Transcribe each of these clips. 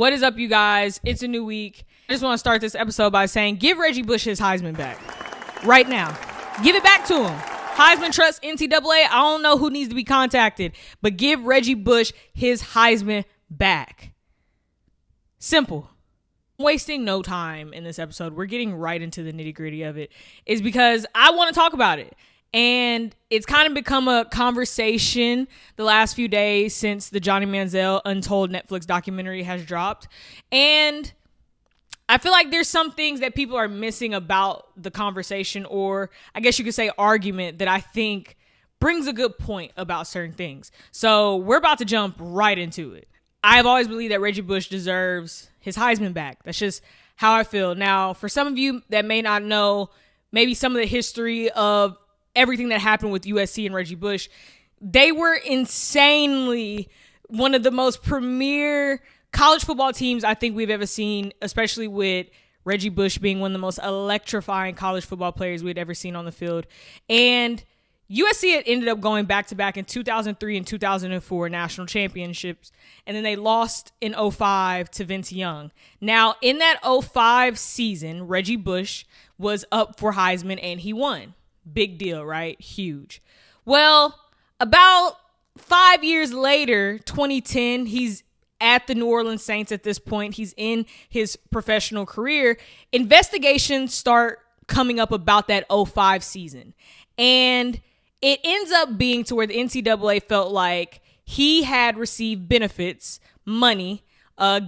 What is up, you guys? It's a new week. I just want to start this episode by saying give Reggie Bush his Heisman back. Right now. Give it back to him. Heisman Trust, NCAA, I don't know who needs to be contacted, but give Reggie Bush his Heisman back. Simple. Wasting no time in this episode. We're getting right into the nitty-gritty of it. Is because I want to talk about it. And it's kind of become a conversation the last few days since the Johnny Manziel Untold Netflix documentary has dropped. And I feel like there's some things that people are missing about the conversation, or I guess you could say argument, that I think brings a good point about certain things. So we're about to jump right into it. I've always believed that Reggie Bush deserves his Heisman back. That's just how I feel. Now, for some of you that may not know maybe some of the history of everything that happened with USC and Reggie Bush, they were insanely one of the most premier college football teams I think we've ever seen, especially with Reggie Bush being one of the most electrifying college football players we'd ever seen on the field. And USC had ended up going back-to-back in 2003 and 2004 national championships, and then they lost in 2005 to Vince Young. Now, in that 2005 season, Reggie Bush was up for Heisman, and he won. Big deal, right? Huge. Well, about 5 years later, 2010, he's at the New Orleans Saints at this point. He's in his professional career. Investigations start coming up about that 2005 season. And it ends up being to where the NCAA felt like he had received benefits, money,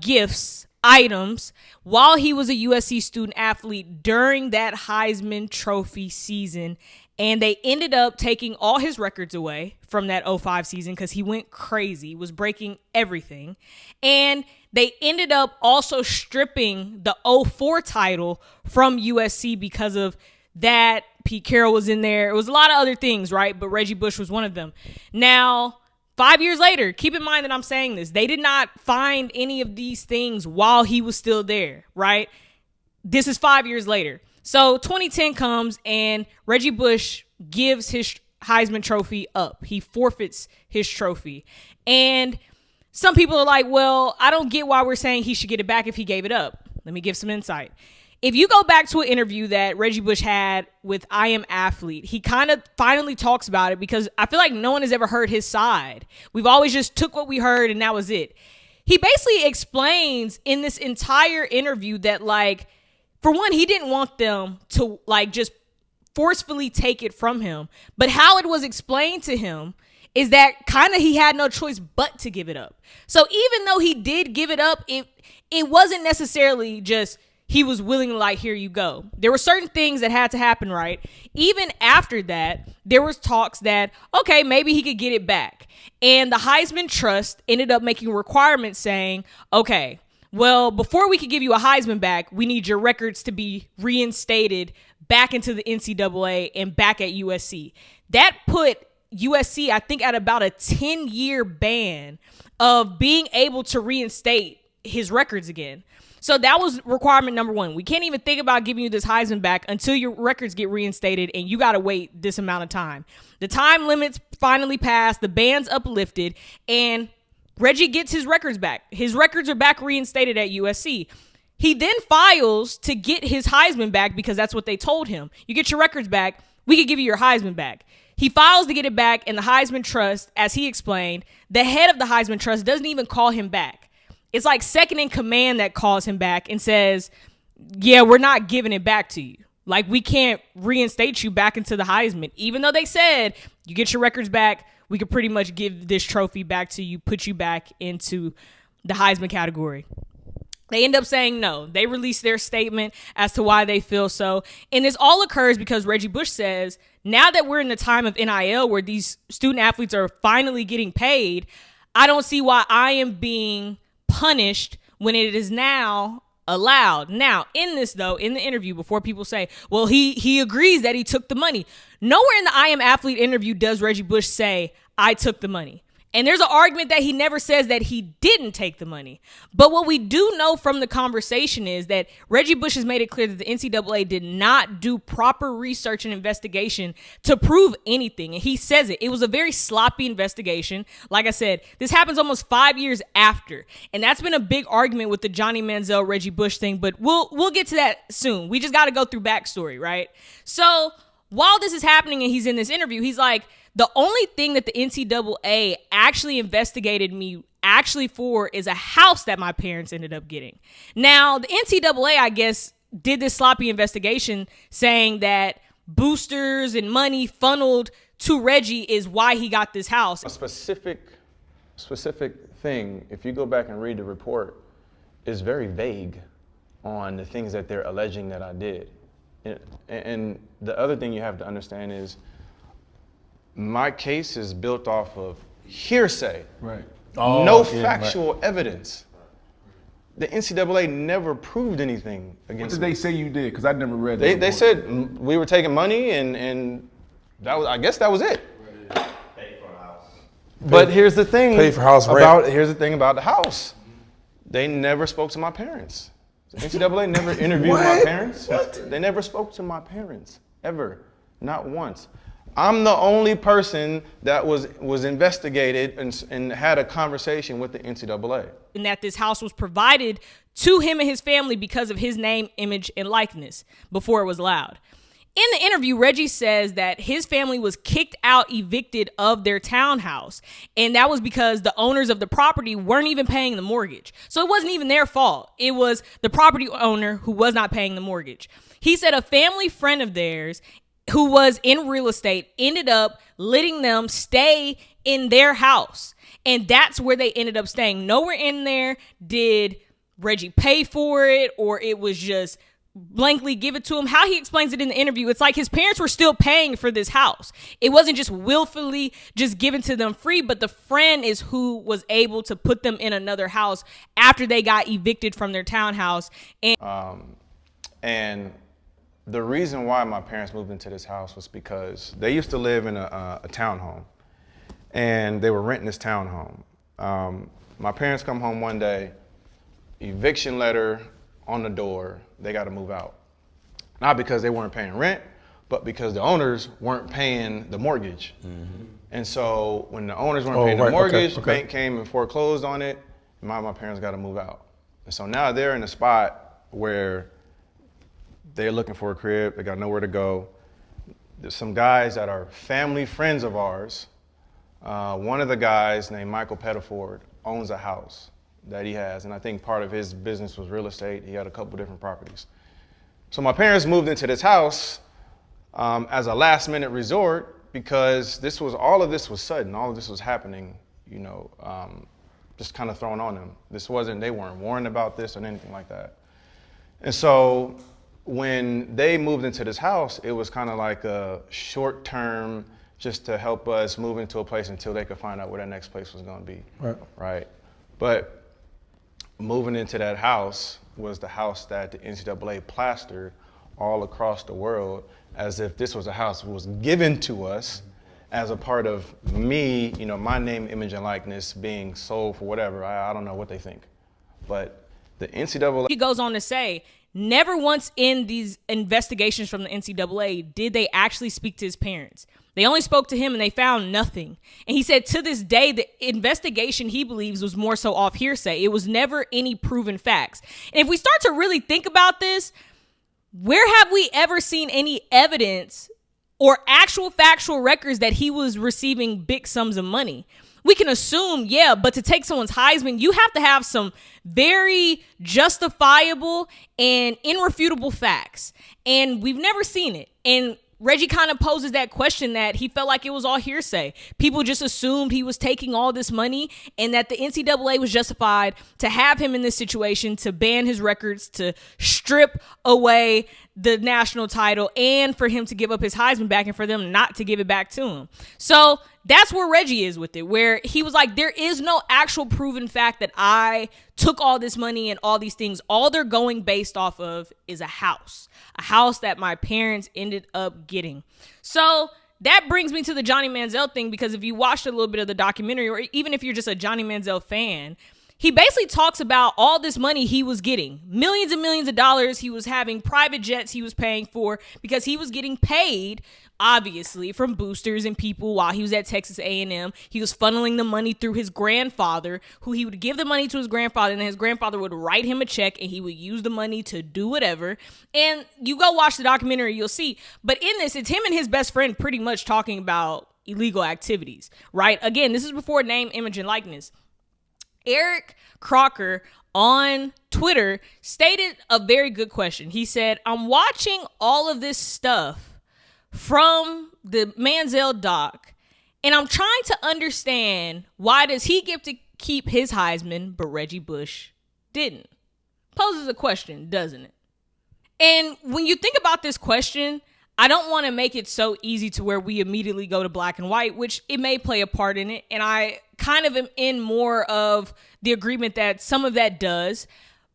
gifts, items while he was a USC student athlete during that Heisman Trophy season. And they ended up taking all his records away from that 2005 season because he went crazy, was breaking everything. And they ended up also stripping the 2004 title from USC because of that. Pete Carroll was in there. It was a lot of other things, right? But Reggie Bush was one of them. Now, 5 years later, keep in mind that I'm saying this, they did not find any of these things while he was still there, right? This is 5 years later. So 2010 comes and Reggie Bush gives his Heisman Trophy up. He forfeits his trophy. And some people are like, well, I don't get why we're saying he should get it back if he gave it up. Let me give some insight. If you go back to an interview that Reggie Bush had with I Am Athlete, he kind of finally talks about it because I feel like no one has ever heard his side. We've always just took what we heard and that was it. He basically explains in this entire interview that, like, for one, he didn't want them to, like, just forcefully take it from him. But how it was explained to him is that kind of he had no choice but to give it up. So even though he did give it up, it wasn't necessarily just he was willing to, like, here you go. There were certain things that had to happen, right? Even after that, there was talks that, okay, maybe he could get it back. And the Heisman Trust ended up making requirements saying, okay, well, before we could give you a Heisman back, we need your records to be reinstated back into the NCAA and back at USC. That put USC, I think, at about a 10-year ban of being able to reinstate his records again. So that was requirement number one. We can't even think about giving you this Heisman back until your records get reinstated, and you got to wait this amount of time. The time limits finally passed, the ban's uplifted, and Reggie gets his records back. His records are back reinstated at USC. He then files to get his Heisman back because that's what they told him. You get your records back, we could give you your Heisman back. He files to get it back, and the Heisman Trust, as he explained, the head of the Heisman Trust doesn't even call him back. It's like second in command that calls him back and says, yeah, we're not giving it back to you. Like, we can't reinstate you back into the Heisman. Even though they said, you get your records back, we could pretty much give this trophy back to you, put you back into the Heisman category. They end up saying no. They release their statement as to why they feel so. And this all occurs because Reggie Bush says, now that we're in the time of NIL where these student athletes are finally getting paid, I don't see why I am being punished when it is now allowed. Now, in this, though, in the interview, before people say, well, he agrees that he took the money. Nowhere in the I Am Athlete interview does Reggie Bush say, I took the money. And there's an argument that he never says that he didn't take the money. But what we do know from the conversation is that Reggie Bush has made it clear that the NCAA did not do proper research and investigation to prove anything. And he says it. It was a very sloppy investigation. Like I said, this happens almost 5 years after. And that's been a big argument with the Johnny Manziel, Reggie Bush thing. But we'll get to that soon. We just got to go through backstory, right? So while this is happening and he's in this interview, he's like, the only thing that the NCAA actually investigated me for is a house that my parents ended up getting. Now, the NCAA, I guess, did this sloppy investigation saying that boosters and money funneled to Reggie is why he got this house. A specific thing, if you go back and read the report, is very vague on the things that they're alleging that I did. And the other thing you have to understand is my case is built off of hearsay. Right. No factual evidence. The NCAA never proved anything against me. What did they say you did? Because I never read that. They said we were taking money and that was, I guess that was it. Pay for a house. But here's the thing Pay for house here's the thing about the house. They never spoke to my parents. The NCAA never interviewed my parents. They never spoke to my parents, ever, not once. I'm the only person that was investigated and had a conversation with the NCAA. And that this house was provided to him and his family because of his name, image, and likeness before it was allowed. In the interview, Reggie says that his family was kicked out, evicted of their townhouse. And that was because the owners of the property weren't even paying the mortgage. So it wasn't even their fault. It was the property owner who was not paying the mortgage. He said a family friend of theirs who was in real estate ended up letting them stay in their house. And that's where they ended up staying. Nowhere in there did Reggie pay for it, or it was just blankly give it to him. How he explains it in the interview, it's like his parents were still paying for this house. It wasn't just willfully just given to them free, but the friend is who was able to put them in another house after they got evicted from their townhouse. And the reason why my parents moved into this house was because they used to live in a townhome, and they were renting this townhome. My parents come home one day, eviction letter on the door, they got to move out. Not because they weren't paying rent, but because the owners weren't paying the mortgage. Mm-hmm. And so when the owners weren't paying the mortgage, the bank came and foreclosed on it, and my parents got to move out. And so now they're in a spot where they're looking for a crib, they got nowhere to go. There's some guys that are family friends of ours. One of the guys named Michael Pettiford owns a house that he has, and I think part of his business was real estate. He had a couple different properties. So my parents moved into this house as a last minute resort because all of this was sudden, all of this was happening, just kind of thrown on them. They weren't warned about this or anything like that. And so when they moved into this house, it was kind of like a short term just to help us move into a place until they could find out where that next place was going to be. Right. But moving into that house was the house that the NCAA plastered all across the world as if this was a house that was given to us as a part of me, my name, image, and likeness being sold for whatever. I don't know what they think. But the NCAA... He goes on to say, never once in these investigations from the NCAA did they actually speak to his parents. They only spoke to him and they found nothing. And he said to this day, the investigation he believes was more so off hearsay. It was never any proven facts. And if we start to really think about this, where have we ever seen any evidence or actual factual records that he was receiving big sums of money? We can assume, yeah, but to take someone's Heisman, you have to have some very justifiable and irrefutable facts. And we've never seen it. And Reggie kind of poses that question that he felt like it was all hearsay. People just assumed he was taking all this money and that the NCAA was justified to have him in this situation, to ban his records, to strip away the national title, and for him to give up his Heisman back and for them not to give it back to him. So that's where Reggie is with it, where he was like, there is no actual proven fact that I took all this money and all these things. All they're going based off of is a house that my parents ended up getting. So that brings me to the Johnny Manziel thing, because if you watched a little bit of the documentary, or even if you're just a Johnny Manziel fan, he basically talks about all this money he was getting, millions and millions of dollars. He was having private jets he was paying for because he was getting paid, obviously, from boosters and people while he was at Texas A&M. He was funneling the money through his grandfather, who he would give the money to his grandfather, and then his grandfather would write him a check, and he would use the money to do whatever. And you go watch the documentary, you'll see. But in this, it's him and his best friend pretty much talking about illegal activities, right? Again, this is before name, image, and likeness. Eric Crocker on Twitter stated a very good question. He said, I'm watching all of this stuff from the Manziel doc, and I'm trying to understand, why does he get to keep his Heisman, but Reggie Bush didn't? Poses a question, doesn't it? And when you think about this question, I don't want to make it so easy to where we immediately go to black and white, which it may play a part in it. And I kind of am in more of the agreement that some of that does,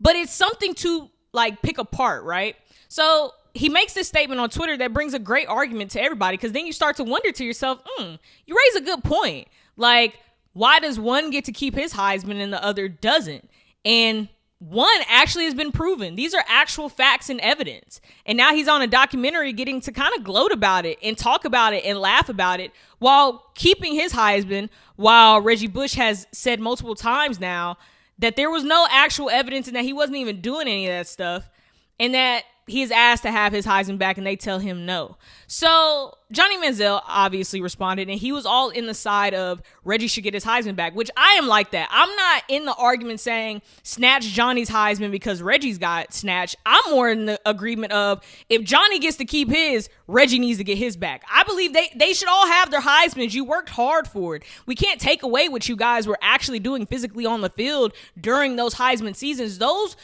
but it's something to like pick apart, right? So he makes this statement on Twitter that brings a great argument to everybody, because then you start to wonder to yourself, you raise a good point. Like, why does one get to keep his Heisman and the other doesn't? And one actually has been proven. These are actual facts and evidence. And now he's on a documentary getting to kind of gloat about it and talk about it and laugh about it while keeping his Heisman, while Reggie Bush has said multiple times now that there was no actual evidence and that he wasn't even doing any of that stuff, and that he is asked to have his Heisman back and they tell him no. So Johnny Manziel obviously responded, and he was all in the side of Reggie should get his Heisman back, which I am like that. I'm not in the argument saying snatch Johnny's Heisman because Reggie's got snatched. I'm more in the agreement of, if Johnny gets to keep his, Reggie needs to get his back. I believe they should all have their Heismans. You worked hard for it. We can't take away what you guys were actually doing physically on the field during those Heisman seasons. Those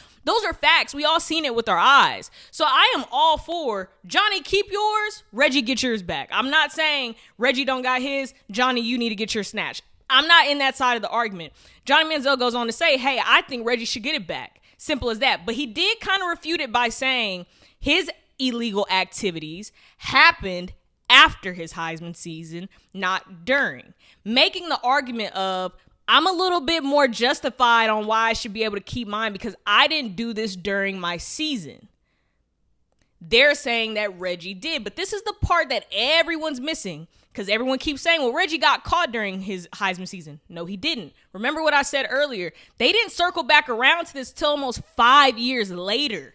are facts. We all seen it with our eyes. So I am all for Johnny, keep yours, Reggie, get yours back. I'm not saying Reggie don't got his, Johnny, you need to get your snatch. I'm not in that side of the argument. Johnny Manziel goes on to say, hey, I think Reggie should get it back. Simple as that. But he did kind of refute it by saying his illegal activities happened after his Heisman season, not during. Making the argument of, I'm a little bit more justified on why I should be able to keep mine because I didn't do this during my season. They're saying that Reggie did, but this is the part that everyone's missing, because everyone keeps saying, well, Reggie got caught during his Heisman season. No, he didn't. Remember what I said earlier. They didn't circle back around to this till almost 5 years later.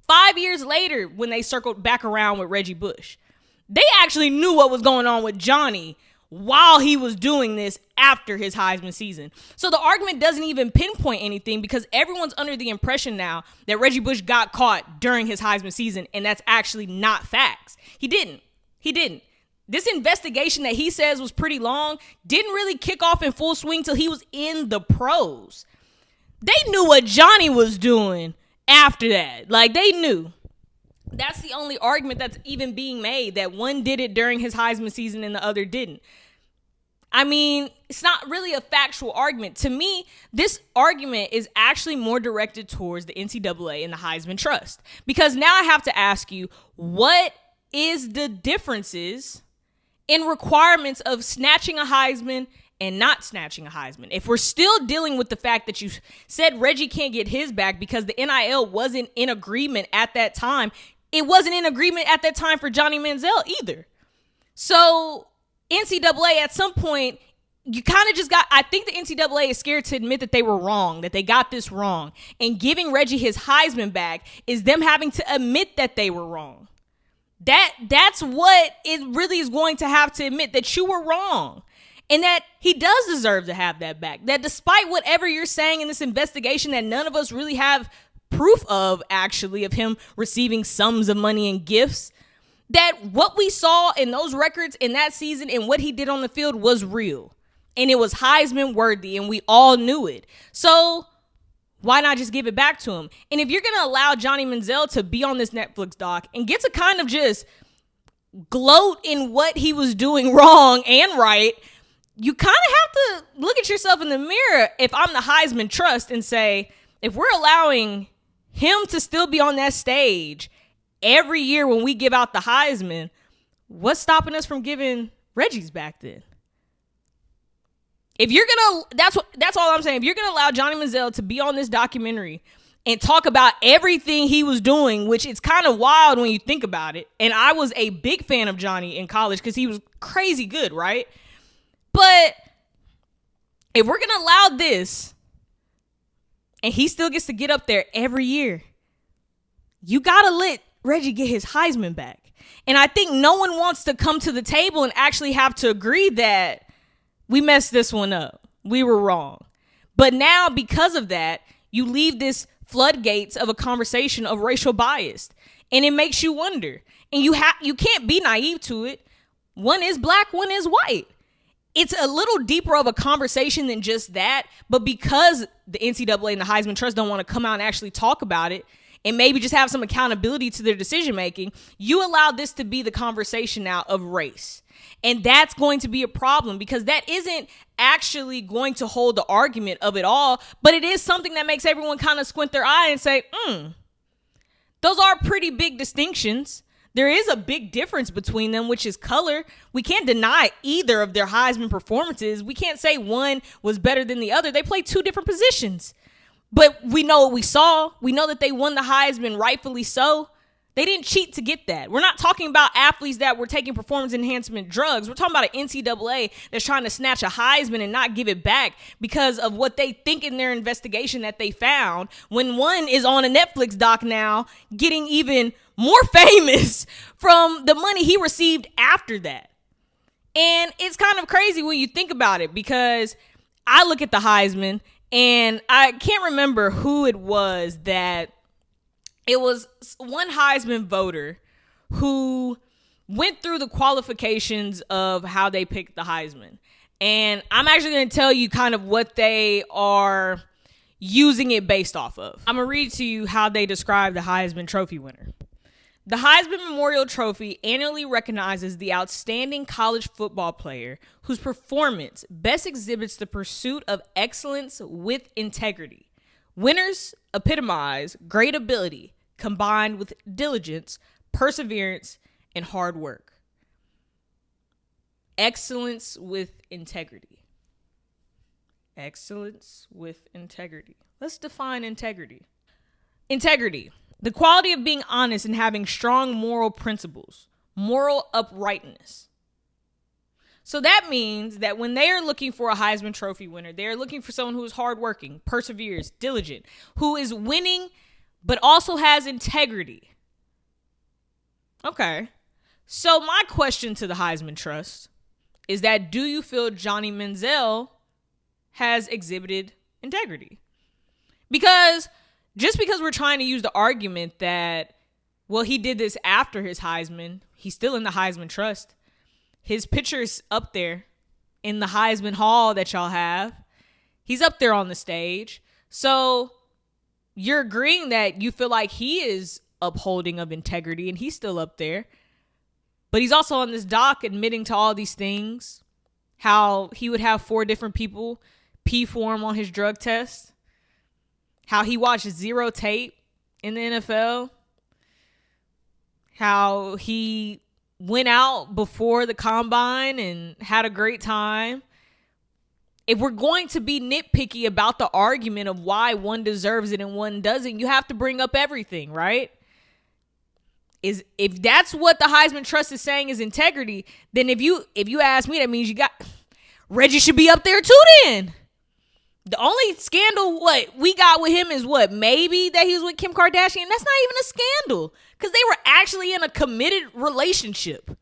5 years later, when they circled back around with Reggie Bush. They actually knew what was going on with Johnny while he was doing this after his Heisman season. So the argument doesn't even pinpoint anything, because everyone's under the impression now that Reggie Bush got caught during his Heisman season, and that's actually not facts. He didn't. This investigation that he says was pretty long didn't really kick off in full swing till he was in the pros. They knew what Johnny was doing after that. Like, they knew. That's the only argument that's even being made, that one did it during his Heisman season and the other didn't. I mean, it's not really a factual argument. To me, this argument is actually more directed towards the NCAA and the Heisman Trust. Because now I have to ask you, what is the differences in requirements of snatching a Heisman and not snatching a Heisman? If we're still dealing with the fact that you said Reggie can't get his back because the NIL wasn't in agreement at that time, it wasn't in agreement at that time for Johnny Manziel either. So NCAA, at some point, you kind of just got, I think the NCAA is scared to admit that they were wrong, that they got this wrong. And giving Reggie his Heisman back is them having to admit that they were wrong. That's what it really is going to have to admit, that you were wrong. And that he does deserve to have that back. That despite whatever you're saying in this investigation that none of us really have proof of, actually, of him receiving sums of money and gifts, that what we saw in those records in that season and what he did on the field was real. And it was Heisman worthy, and we all knew it. So why not just give it back to him? And if you're going to allow Johnny Manziel to be on this Netflix doc and get to kind of just gloat in what he was doing wrong and right, you kind of have to look at yourself in the mirror, if I'm the Heisman Trust, and say, if we're allowing him to still be on that stage every year when we give out the Heisman, what's stopping us from giving Reggie's back then? If you're gonna, that's all I'm saying. If you're gonna allow Johnny Manziel to be on this documentary and talk about everything he was doing, which is kind of wild when you think about it. And I was a big fan of Johnny in college because he was crazy good, right? But if we're gonna allow this, and he still gets to get up there every year, you gotta let Reggie get his Heisman back. And I think no one wants to come to the table and actually have to agree that we messed this one up. We were wrong. But now, because of that, you leave this floodgates of a conversation of racial bias. And it makes you wonder. And you can't be naive to it. One is black, one is white. It's a little deeper of a conversation than just that. But because the NCAA and the Heisman Trust don't want to come out and actually talk about it, and maybe just have some accountability to their decision making, you allow this to be the conversation now of race. And that's going to be a problem because that isn't actually going to hold the argument of it all, but it is something that makes everyone kind of squint their eye and say, those are pretty big distinctions. There is a big difference between them, which is color. We can't deny either of their Heisman performances. We can't say one was better than the other. They play two different positions. But we know what we saw. We know that they won the Heisman, rightfully so. They didn't cheat to get that. We're not talking about athletes that were taking performance enhancement drugs. We're talking about an NCAA that's trying to snatch a Heisman and not give it back because of what they think in their investigation that they found, when one is on a Netflix doc now getting even more famous from the money he received after that. And it's kind of crazy when you think about it, because I look at the Heisman and I can't remember who it was that it was one Heisman voter who went through the qualifications of how they picked the Heisman. And I'm actually going to tell you kind of what they are using it based off of. I'm going to read to you how they describe the Heisman Trophy winner. The Heisman Memorial Trophy annually recognizes the outstanding college football player whose performance best exhibits the pursuit of excellence with integrity. Winners epitomize great ability combined with diligence, perseverance, and hard work. Excellence with integrity. Excellence with integrity. Let's define integrity. Integrity. The quality of being honest and having strong moral principles, moral uprightness. So that means that when they are looking for a Heisman Trophy winner, they are looking for someone who is hardworking, perseveres, diligent, who is winning, but also has integrity. Okay. So my question to the Heisman Trust is that, do you feel Johnny Manziel has exhibited integrity? Because just because we're trying to use the argument that, well, he did this after his Heisman, he's still in the Heisman Trust. His picture's up there in the Heisman Hall that y'all have. He's up there on the stage. So you're agreeing that you feel like he is upholding of integrity and he's still up there. But he's also on this doc admitting to all these things. How he would have 4 different people pee for him on his drug test. How he watched 0 tape in the NFL. How he went out before the combine and had a great time. If we're going to be nitpicky about the argument of why one deserves it and one doesn't, you have to bring up everything, right? If that's what the Heisman Trust is saying is integrity, then if you ask me, that means you got Reggie should be up there too then. The only scandal what we got with him is what? Maybe that he was with Kim Kardashian. That's not even a scandal because they were actually in a committed relationship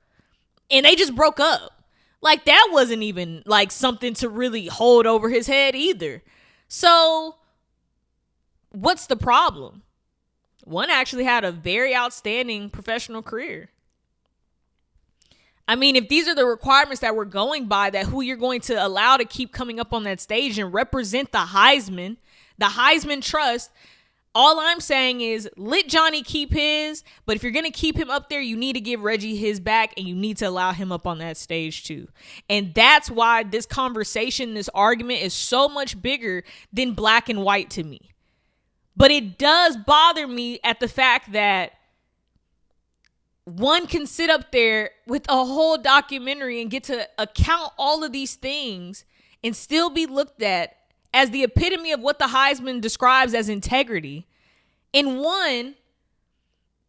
and they just broke up. Like that wasn't even like something to really hold over his head either. So what's the problem? One actually had a very outstanding professional career. I mean, if these are the requirements that we're going by, that who you're going to allow to keep coming up on that stage and represent the Heisman Trust, all I'm saying is let Johnny keep his, but if you're going to keep him up there, you need to give Reggie his back and you need to allow him up on that stage too. And that's why this conversation, this argument is so much bigger than black and white to me. But it does bother me at the fact that one can sit up there with a whole documentary and get to account all of these things and still be looked at as the epitome of what the Heisman describes as integrity, and one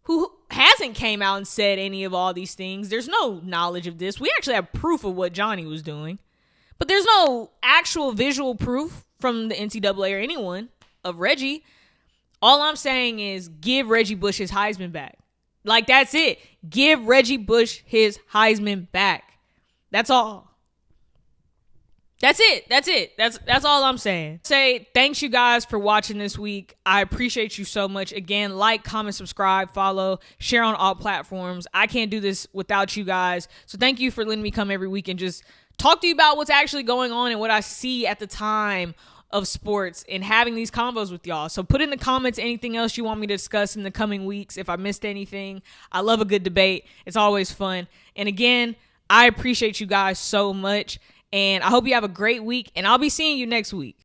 who hasn't came out and said any of all these things. There's no knowledge of this. We actually have proof of what Johnny was doing, but there's no actual visual proof from the NCAA or anyone of Reggie. All I'm saying is give Reggie Bush his Heisman back. Like, that's it. Give Reggie Bush his Heisman back. That's all. That's it. That's all I'm saying. Say thanks you guys for watching this week. I appreciate you so much. Again, like, comment, subscribe, follow, share on all platforms. I can't do this without you guys. So thank you for letting me come every week and just talk to you about what's actually going on and what I see at the time of sports and having these convos with y'all. So put in the comments anything else you want me to discuss in the coming weeks. If I missed anything, I love a good debate. It's always fun. And again, I appreciate you guys so much. And I hope you have a great week, and I'll be seeing you next week.